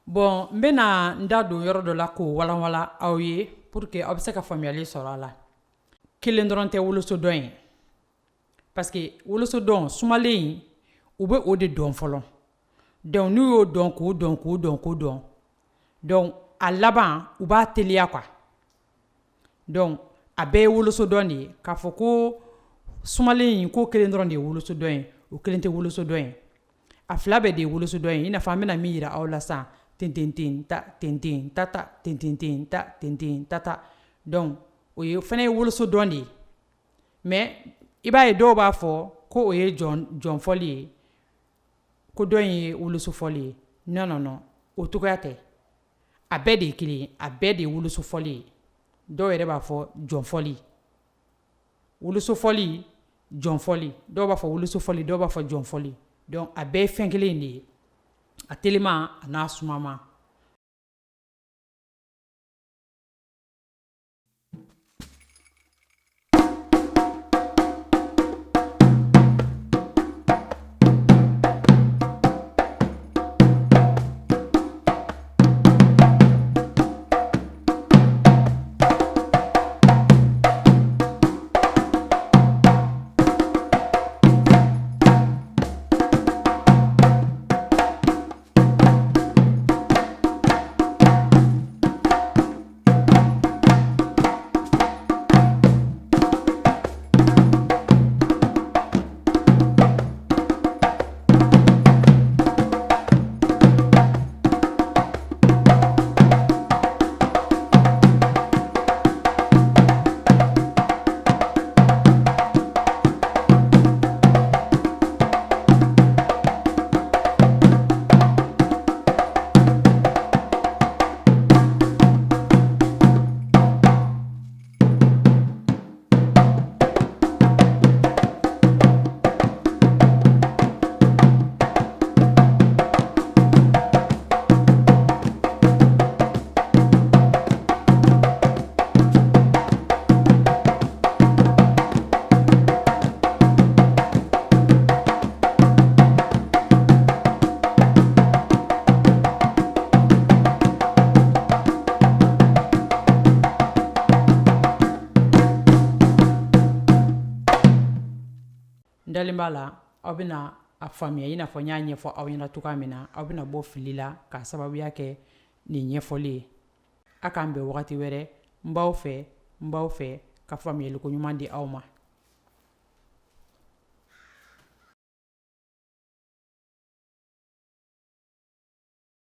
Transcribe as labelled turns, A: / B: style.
A: Bon, n bena n da don yɔrɔ dɔ la k'o walanwala aw ye pour que aw bɛ se ka faamuyali sɔrɔ a la. Kelen dɔrɔn tɛ wolosodɔn ye. Parce que wolosodɔn sumalen u bɛ o de dɔn fɔlɔ. Donc n'u y'o dɔn k'o dɔn k'o dɔn k'o dɔn. Donc a laban u b'a teliya quoi. Donc a bɛɛ ye wolosodɔn de ye. K'a fɔ ko sumalen in ko kelen dɔrɔn de ye wolosodɔn ye, o kelen tɛ wolosodɔn ye. A fila bɛɛ de ye wolosodɔn ye. I n'a fɔ an bɛna min yira aw la sisan. Tintin ta tintin tata tintin ta tintin tata. Donc o ye fana ye wolosodɔn de ye. Mais i b'a ye dɔw b'a fɔ ko o ye jɔnfɔli ye. Ko dɔn ye wolosofɔli ye. Non non non. O cogoya tɛ. A bɛɛ de ye kelen ye. A bɛɛ de ye wolosofɔli ye. Dɔw yɛrɛ b'a fɔ jɔnfɔli. Wolosofɔli, jɔnfɔli. Dɔw b'a fɔ wolosofɔli, dɔw b'a fɔ jɔnfɔli. Donc a bɛɛ ye fɛn kelen de ye. A telima a n'a sumama. Ndalen b'a la aw bɛna a faamuya i n'a fɔ n y'a ɲɛfɔ aw ɲɛna cogoya min na. Aw bɛna bɔ fili la k'a sababuya kɛ nin ɲɛfɔli ye. A k'an bɛn wagati wɛrɛ. N b'aw fɛ ka faamuyaliko ɲuman di aw ma.